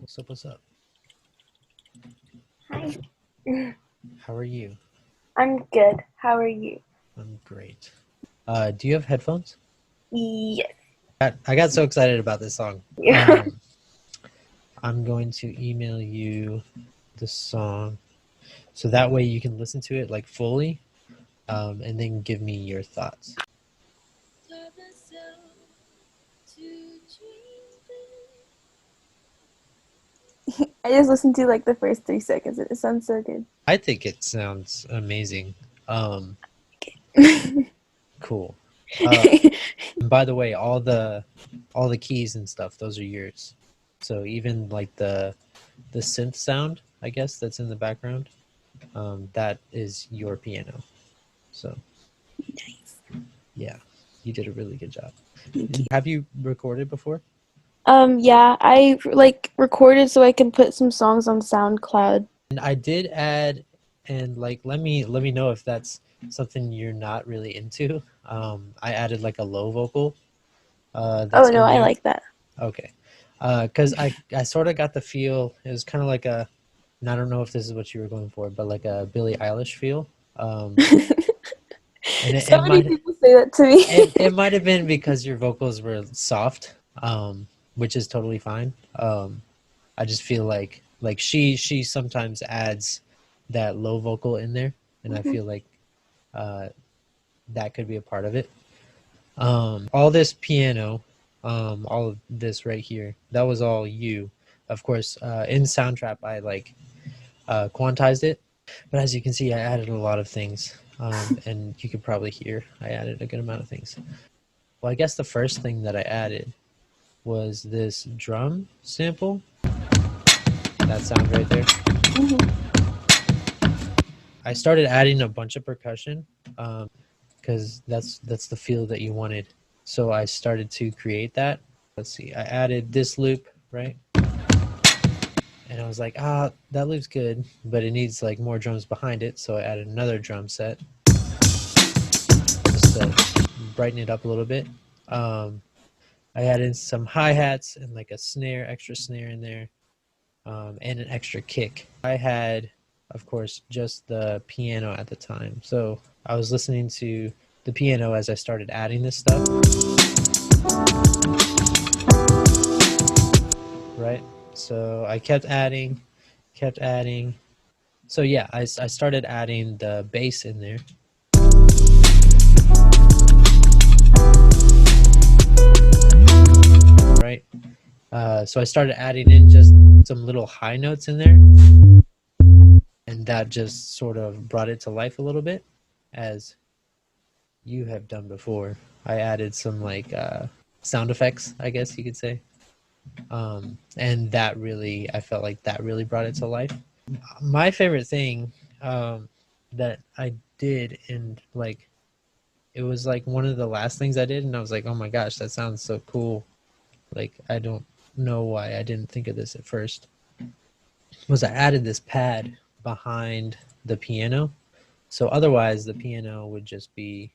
What's up? What's up? Hi. How are you? I'm good. How are you? I'm great. Do you have headphones? Yes. I got so excited about this song. Yeah. I'm going to email you the song so that way you can listen to it like fully, and then give me your thoughts. I just listened to like the first 3 seconds. It sounds so good. I think it sounds amazing. Um, cool. And by the way, all the keys and stuff, those are yours. So even like the synth sound, I guess that's in the background, that is your piano. So Nice. yeah, you did a really good job. Thank you. Have you recorded before? Yeah, I like recorded so I can put some songs on SoundCloud. And I did add, and like let me know if that's something you're not really into. I added like a low vocal Oh that's no, in I there. like that. Okay. Because I sort of got the feel, it was kind of like a, and I don't know if this is what you were going for, but like a Billie Eilish feel. And So many people say that to me. it might have been because your vocals were soft, which is totally fine. I just feel like she sometimes adds that low vocal in there, and I feel like uh, that could be a part of it. All this piano, all of this right here, that was all you. Of course, in Soundtrap, I like quantized it, but as you can see, I added a lot of things, and you could probably hear I added a good amount of things. Well, I guess the first thing that I added was this drum sample. That sound right there. I started adding a bunch of percussion because that's the feel that you wanted. So I started to create that. Let's see, I added this loop, right? And I was like, that loop's good, but it needs like more drums behind it. So I added another drum set just to brighten it up a little bit. I added some hi-hats and like a snare, extra snare in there, and an extra kick. I had, of course, just the piano at the time. So I was listening to the piano as I started adding this stuff, right? So I kept adding, kept adding. So yeah, I started adding the bass in there. Right? So I started adding in just some little high notes in there, and that just sort of brought it to life a little bit, as you have done before. I added some like sound effects, I guess you could say, and that really, I felt like that really brought it to life. My favorite thing that I did, and like it was like one of the last things I did, and I was like, oh my gosh, that sounds so cool. Like I don't know why I didn't think of this at first. Was I added this pad behind the piano, so otherwise the piano would just be.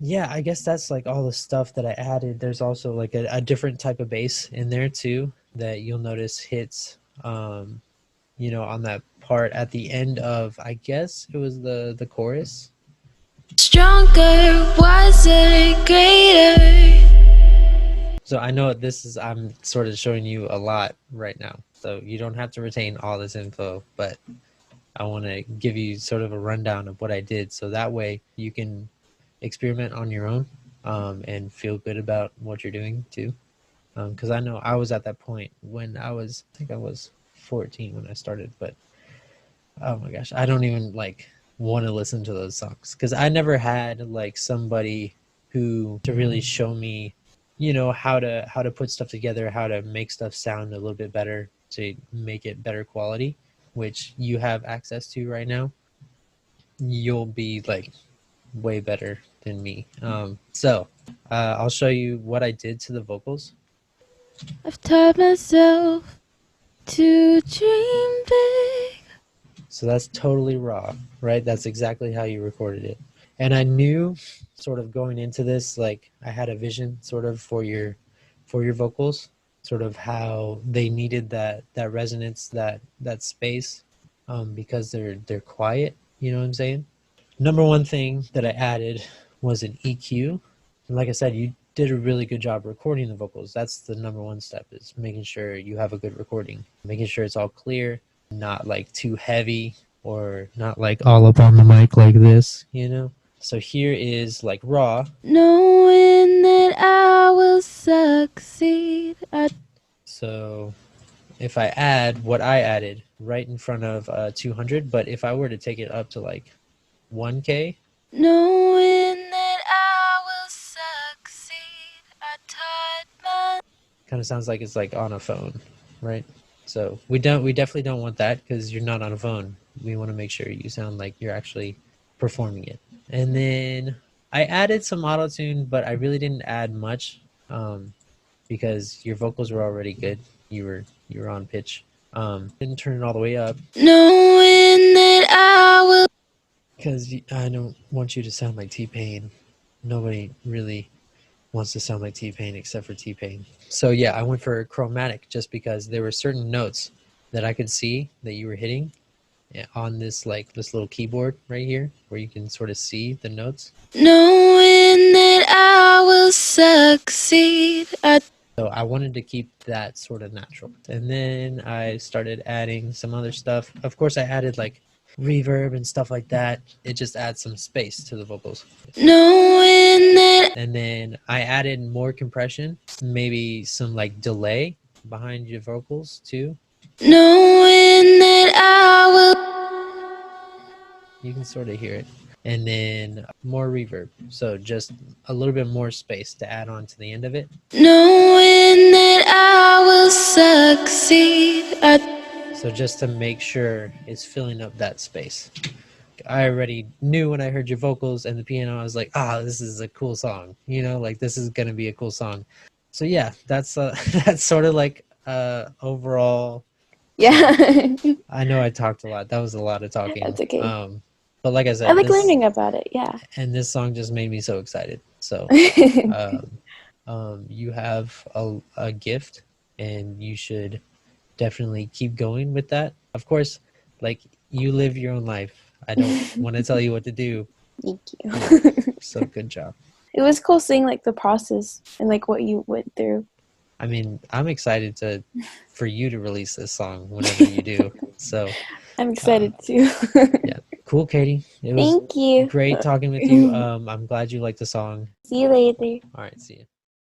Yeah, I guess that's like all the stuff that I added. There's also like a different type of bass in there too that you'll notice hits, on that part at the end of, I guess it was the chorus. Stronger, wiser, greater. So I know I'm sort of showing you a lot right now, so you don't have to retain all this info, but I want to give you sort of a rundown of what I did, so that way you can experiment on your own, and feel good about what you're doing too. Because I know I was at that point when I think I was 14 when I started, but oh my gosh, I don't even like want to listen to those songs because I never had like somebody who to really show me, how to put stuff together, how to make stuff sound a little bit better to make it better quality, which you have access to right now. You'll be like way better than me. So I'll show you what I did to the vocals. I've taught myself to dream big. So that's totally raw, right? That's exactly how you recorded it. And I knew sort of going into this, like I had a vision sort of for your vocals, sort of how they needed that resonance, that space, because they're quiet, you know what I'm saying? Number one thing that I added was an EQ. And like I said, you did a really good job recording the vocals. That's the number one step, is making sure you have a good recording, making sure it's all clear, not like too heavy or not like all up on the mic like this, you know? So here is like raw. Knowing that I will succeed. So if I add what I added right in front of 200, but if I were to take it up to like 1K, Knowing that I will succeed. I taught my kind of sounds like it's like on a phone, right? So we definitely don't want that, because you're not on a phone. We want to make sure you sound like you're actually performing it. And then I added some auto tune, but I really didn't add much, because your vocals were already good. You were on pitch. Didn't turn it all the way up, knowing that I will. because I don't want you to sound like T-Pain. Nobody really wants to sound like T-Pain except for T-Pain. So yeah, I went for chromatic just because there were certain notes that I could see that you were hitting on this little keyboard right here, where you can sort of see the notes. Knowing that I will succeed. So I wanted to keep that sort of natural. And then I started adding some other stuff. Of course, I added like reverb and stuff like that. It just adds some space to the vocals. Knowing that. And then I added more compression, maybe some like delay behind your vocals too. Knowing that I will. You can sort of hear it. And then more reverb. So just a little bit more space to add on to the end of it. Knowing that I will succeed. So just to make sure it's filling up that space. I already knew when I heard your vocals and the piano, I was like, this is a cool song. You know, like this is going to be a cool song. So yeah, that's that's sort of like overall. Yeah. I know I talked a lot. That was a lot of talking. That's okay. But like I said, I like learning about it. Yeah. And this song just made me so excited. So you have a gift, and you should definitely keep going with that. Of course, like, you live your own life. I don't want to tell you what to do. Thank you. So good job. It was cool seeing like the process and like what you went through. I mean, I'm excited for you to release this song whenever you do. So I'm excited too. yeah, cool, Katie. It was Thank you. great talking with you. I'm glad you liked the song. See you later. All right, see you.